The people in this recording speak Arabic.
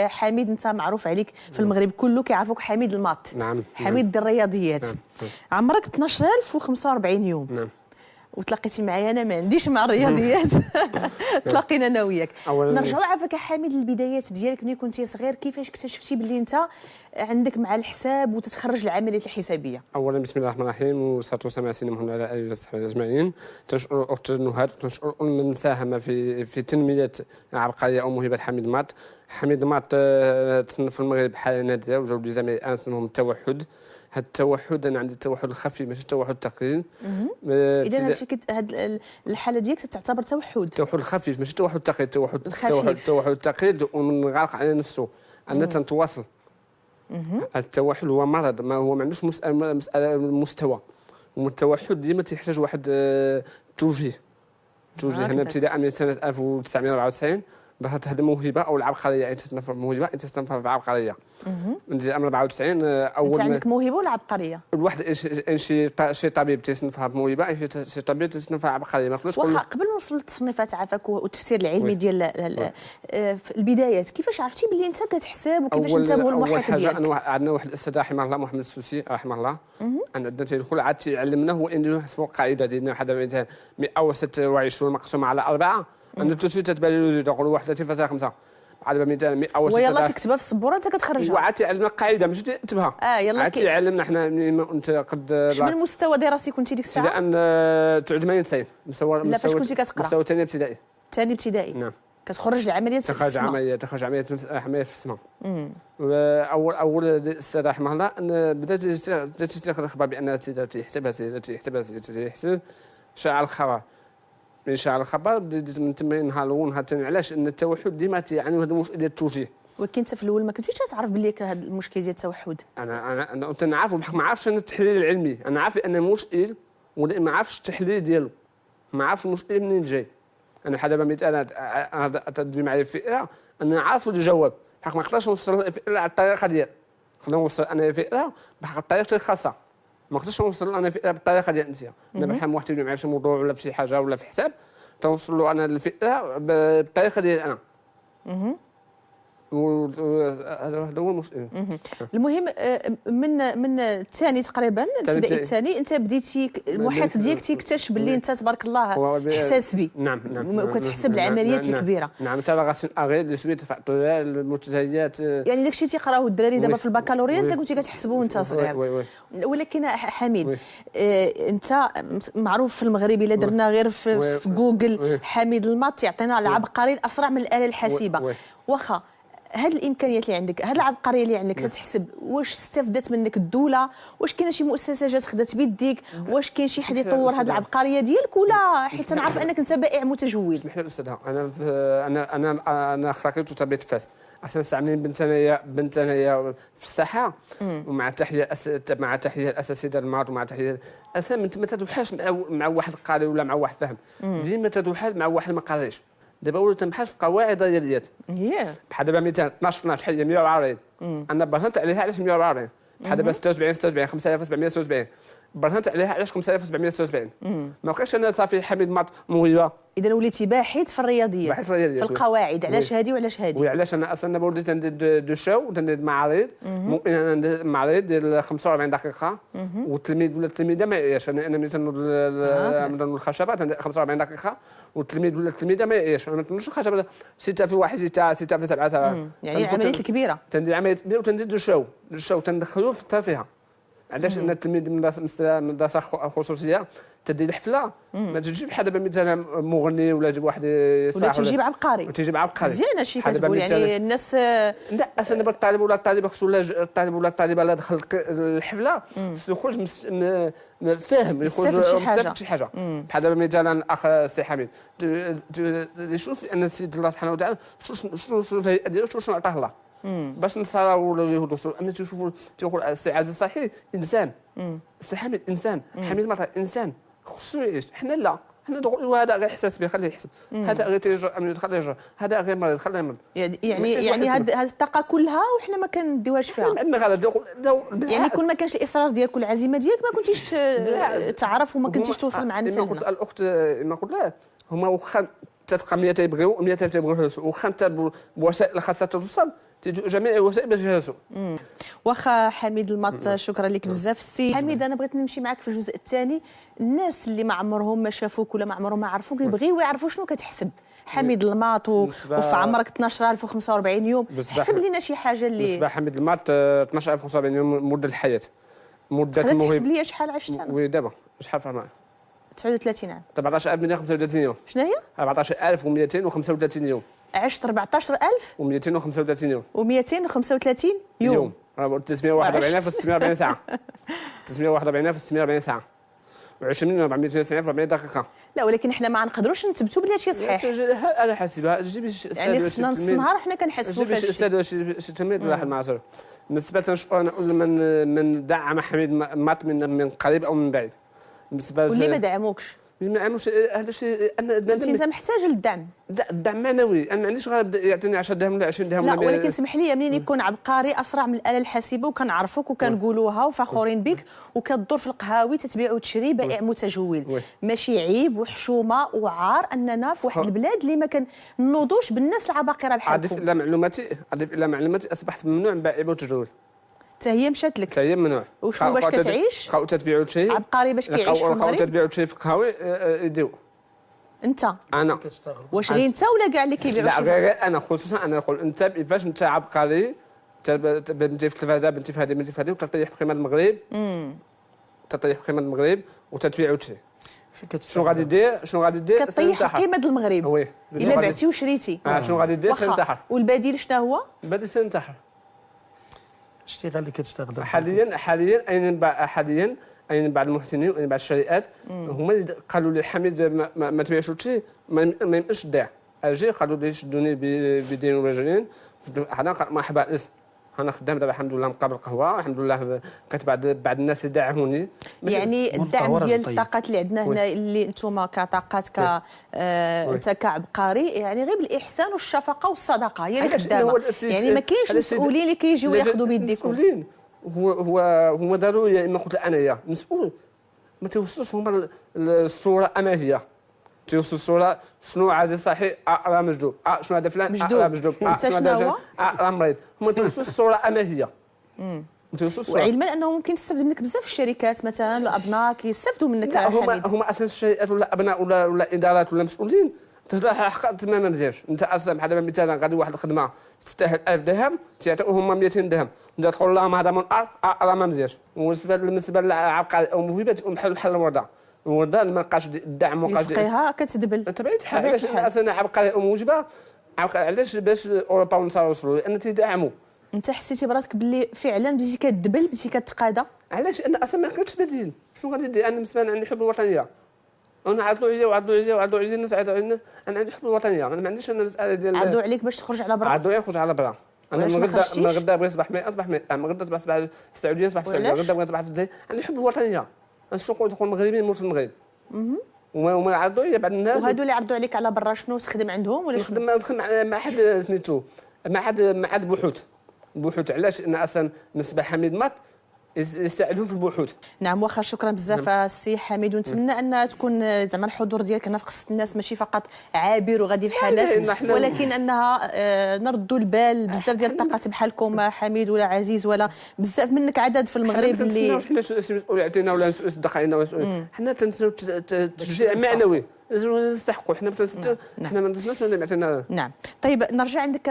حميد انت معروف عليك في المغرب كله كيعرفوك حميد الماط. نعم. حميد ديال الرياضيات. نعم. عمرك 12045 يوم. نعم. وتلاقيتي معايا انا ما عنديش مع الرياضيات. تلاقينا انا وياك. نرجعوا عافاك حميد للبدايات ديالك ملي كنتي صغير، كيفاش اكتشفتي باللي انت عندك مع الحساب وتتخرج العمليات الحسابيه؟ اولا بسم الله الرحمن الرحيم، والصلاه والسلام على سيدنا محمد وعلى اله وصحبه اجمعين. تنشكر الاخت نهاد وتنشكر من ساهم في تنميه عبقريه او موهبه حميد الماط. حميد الماط تصنف في المغرب حاله نادره وجاوب جزائري اسمهم التوحد. هذا التوحد انا عندي التوحد الخفي ماشي التوحد الثقيل. اذا هادشي هاد الحاله ديالك تعتبر توحد. التوحد الخفيف ماشي التوحد الثقيل، التوحد الثقيل ومن غالق على نفسه انا تنتواصل. التوحد هو مرض، ما هو ما عندوش مساله مستوى، والتوحد ديما تيحتاج واحد توجيه. هنا ابتداء من سنه 1994 ظهرت هذه الموهبه او العبقريه، يعني تصنف موهبه انت تصنف في عبقريه. من 94 اول انت عندك موهبه ولا عبقريه؟ الواحد شي طبيب تيصنفها بموهبه، شي طبيب تيصنفها عبقريه. ما نقدرش واخا قبل ما نوصلوا للتصنيفات عافاك والتفسير العلمي ديال البدايات، كيفاش عرفتي باللي انت كتحسب وكيفاش انت هو المحيط ديالك؟ اول حاجه عندنا واحد الاستاذ رحمه الله محمد السوسي رحمه الله، عندنا تيدخل عاد تيعلمنا هو انه نحسبوا القاعده ديالنا واحد 126 مقسومه على 4 أنا توسي تتبان له تقول 31.5 على 200 ويلا تكتبها في السبوره انت كتخرجها. وعاد تعلمنا القاعده ماشي تكتبها. يلا عاد تعلمنا حنا انت قد شنو المستوى دراسي كنتي ديك الساعه؟ ابتداء 98 مستوى. لا فاش كنتي كتقرا؟ مستوى ثاني ابتدائي. ثاني ابتدائي. نعم. كتخرج العمليات في السما. تخرج عمليه في السما. اول الاستاذ رحمه الله بدات تستخدم الخبر بان تيحسب شعل الخبر. من شعل الخبر بديت من تما نهار الاول نهار الثاني. علاش؟ ان التوحد ديما تيعاني هذا المشكل ديال التوجيه. ولكن انت في الاول ما كنتيش تعرف باللي هذا المشكل ديال التوحد. انا كنت نعرفه بحق ما عرفتش انا التحليل العلمي. انا عارف انه مشكل ولكن ما عرفتش التحليل ديالو، ما عرفتش المشكل منين جاي. انا بحال دابا مثال انا تدوي معايا الفئه انا عارف الجواب بحق ما نقدرش نوصل الفئه على الطريقه ديالها. نقدر نوصل انا الفئه بحق الطريقه الخاصه، ما نقدرش نوصل انا الفئه بالطريقه ديال انت. انا بحال واحد تيجي معايا في شي موضوع ولا في شي حاجه ولا في حساب توصل له انا الفئه بالطريقه ديالي انا. هذا هو المشكل. المهم من الثاني تقريبا الابتدائي الثاني انت بديتي المحيط ديالك تيكتشف باللي انت تبارك الله حساسبي. نعم. وكتحسب العمليات الكبيره. نعم تاع غاسل اغير لي شويه تفاعلات المنتجات. يعني داكشي تيقراوه الدراري دابا في البكالوريا انت كنتي كتحسبه وانت صغير. ولكن حميد انت معروف في المغرب الا درنا غير في جوجل حميد الماط يعطينا العبقري الاسرع من الاله الحاسبه. واخا هاد الامكانيات اللي عندك، هاد العبقريه اللي عندك تتحسب، واش استفدت منك الدوله؟ واش كاينه شي مؤسسه جات خدات بيديك؟ واش كاين شي حد يطور هاد العبقريه ديالك ولا حيت نعرف انك انت بائع متجول؟ اسمح لي استاذ، انا خلقت وتربيت فاس. اصلا استعملين بنت انايا في الساحه ومع تحيه الاساتذه الماط ومع تحيه اصلا ما تدوحاش مع واحد قاري ولا مع واحد فاهم. ديما تدوحال مع واحد ما قاريش. دابا ولات نبحث في قواعد الرياضيات. بحال دابا مثلا 12 شحال هي 140. انا برهنت عليها علاش 140. بحال دابا 76 5776 برهنت عليها علاش 5776. ما بقاش انا صافي حميد الماط موهبه. اذا وليتي باحث في الرياضيات في القواعد علاش هذه وعلاش هذه. وعلاش انا اصلا دابا وليت ندير دو شو وندير معارض. ممكن انا ندير معرض ديال 45 دقيقه والتلميذ ولا التلميذه ما يعياش. انا مثلا نضرب الخشبات 45 دقيقه والتلميذ ولا التلميذه ما يعياش. انا ما نتمناش الخشبه 6 في 1 6 في 7 يعني العمليات الكبيره تندير عمليات كبيره وتندير دو شو تندخلوا في الترفيه. علاش ان التلميذ من مدرسه خصوصيه تدير الحفله ما تجيب بحال دابا مثلا مغني ولا تجيب واحد ولا تجيب عبقري مزيان هادشي كتقول يعني الناس. لا اصلا دابا الطالب ولا الطالبه خصو الطالب ولا الطالبه لا دخل الحفله خصو يخرج فاهم يخرج مستفد شي حاجه. بحال دابا مثلا الاخ السي حميد يشوف ان السيد الله سبحانه وتعالى شنو الهيئه ديالو شنو عطاه الله باش نصراو ولا اليهود ان تشوفوا تيقول السي عزيز صحيح انسان. السي حميد انسان. حميد المرأة انسان خصو يعيش. حنا لا حنا نقولوا هذا غير احساس به خليه يحسب. هذا غير تيجر خليه يجر. هذا غير مريض خليه يمرض. يعني هذه الطاقه كلها وحنا ما كنديوهاش فيها. عندنا غير يعني كون ما كانش الاصرار ديالك والعزيمه ديالك ما كنتيش تعرف وما كنتيش توصل مع النتائج. الاخت ما قلت لا هما واخا تلقى 100 تيبغيو و100 تيبغيو يجلسوا، واخا انت بوسائل الخاصه توصل تيجوا جميع الوسائل باش يجلسوا. واخا حميد المط، شكرا لك بزاف السي حميد. انا بغيت نمشي معك في الجزء الثاني. الناس اللي ما عمرهم ما شافوك ولا ما عمرهم ما عرفوك يبغيو يعرفوا شنو كتحسب حميد الماط وفي عمرك 12045 يوم. حسب لينا شي حاجه اللي بالنسبه حميد الماط 12045 يوم مده الحياه، مده الموهبه. تحسب لي شحال عشت انا؟ وي دابا شحال فهمها؟ 39 عام. 14235 يوم. شنو هي؟ 14235 يوم. عشت 14000 و235 يوم. و235 يوم. 341,640 ساعه. 341,640 ساعه. و20 من 490 في 400 دقيقه. لا ولكن احنا ما نقدروش نثبتوا بلي هادشي صحيح. انا حاسبها جيبي يعني خصنا نص نهار حنا كنحسبوا فاش جيبي شي تلميذ ولا واحد معصر. بالنسبه نقول من دعم حميد مات من قريب او من بعيد. بالنسبه واللي ما دعموكش ما عملوش هذا الشيء. انت محتاج للدعم. الدعم معنوي. انا ما عنديش غير يعطيني 10 درهم ولا 20 درهم. لا ولكن سمح لي منين يكون عبقري اسرع من الاله الحاسبه وكنعرفوك وكنقولوها وفخورين بك وكتدور في القهاوي تتبيع وتشري بائع متجول. ماشي عيب وحشومه وعار اننا في واحد البلاد اللي ما كنوضوش بالناس العباقره بحالكم. اضيف الى معلوماتي اصبحت ممنوع من بائع وتجول. حتى هي مشات لك. حتى هي ممنوع. وشنو باش كتعيش؟ بقاو تتبيعوا شي عبقري باش كيعيش في المغرب. بقاو تتبيعوا شي في القهاوي يديو. انت انا واش غير انت ولا كاع اللي كيبيعوا شي؟ لا غير انا خصوصا. انا نقول انت كيفاش انت عبقري بنتي في التلفازه بنتي في هذه وتطيح بقيمه المغرب. تطيح بقيمه المغرب وتتبيعوا شي. شنو غادي دير كطيح قيمه المغرب. وي الا بعتي وشريتي. شنو غادي دير؟ سنتحر. والبديل شنو هو؟ البديل سنتحر. الاشتغال اللي كتشتغل حاليا اين بعض المحسنين واين بعض الشركات هما اللي قالوا لي حميد ما تبيعش شيء ما يمكنش تبيع. اجي قالوا لي شدوني بدين ورجلين. انا مرحبا انا خدام دابا الحمد لله مقابل قهوه الحمد لله. كانت بعض الناس يدعموني. يعني الدعم ديال الطاقات اللي عندنا هنا اللي انتم كطاقات انت كعبقري يعني غير بالاحسان والشفقه والصدقه هي اللي خدامه. يعني ما كاينش مسؤولين اللي كيجيو ياخذوا بيديكم. مسؤولين هو ضروري. ما قلت انايا مسؤول ما توصلوش هما الصوره اماميه. توصل الصوره شنو عادي صحيح راه مجدوب شنو هذا فلان راه مجدوب شنو هذا راه مريض. هما توصل الصوره اماميه. وعلما انه ممكن تستافد منك بزاف الشركات مثلا الابناء كيستافدوا منك. لا هما اصلا الشركات ولا ابناء ولا ادارات ولا مسؤولين تهضر حق تماما ما مزيانش. انت اصلا بحال مثلا غادي واحد الخدمه تفتح 1000 درهم تعطيوهم هما 200 درهم انت تقول لهم هذا من راه ما مزيانش. بالنسبه للعبقري او موهبه تكون بحال الورده. الورده ما بقاش الدعم ما بقاش يسقيها كتدبل. انت بعيد حال علاش اصلا عبقري او موهبه علاش باش اوروبا ونوصلوا لان تيدعموا. انت حسيتي براسك باللي فعلا بديتي كتدبل بديتي كتقاده؟ علاش انا اصلا ما كنتش بديل. شنو غادي ندير انا بالنسبه لي عندي حب الوطنيه. انا عرضوا عليا الناس انا عندي حب الوطنيه. انا ما عنديش انا مساله ديال عرضوا عليك باش تخرج على برا. عرضوا عليا نخرج على برا. انا من غدا بغيت نصبح مي اصبح مي من غدا نصبح في السعوديه نصبح في السعوديه. غدا بغيت نصبح في الجزائر. عندي حب الوطنيه. انا شنو نقول مغربي نموت في المغرب. وما عرضوا عليا بعض الناس. وهادو اللي عرضوا عليك على برا شنو تخدم عندهم ولا شنو؟ نخدم مع حد سميتو مع حد بحوث. علاش ان اصلا بالنسبه حميد مات يساعدهم في البحوث. نعم واخا شكرا بزاف السي حميد ونتمنى ان تكون زعما الحضور ديالك هنا في قصه الناس ماشي فقط عابر وغادي في حالات ولكن انها نردوا البال بزاف ديال الطاقات بحالكم حميد ولا عزيز ولا بزاف منك عدد في المغرب اللي حنا شي مسؤول يعطينا ولا مسؤول يصدق علينا ولا مسؤول. حنا تنساو تشجيع معنوي نستحقوا. حنا ما تنساوش اللي يعطينا. نعم طيب نرجع عندك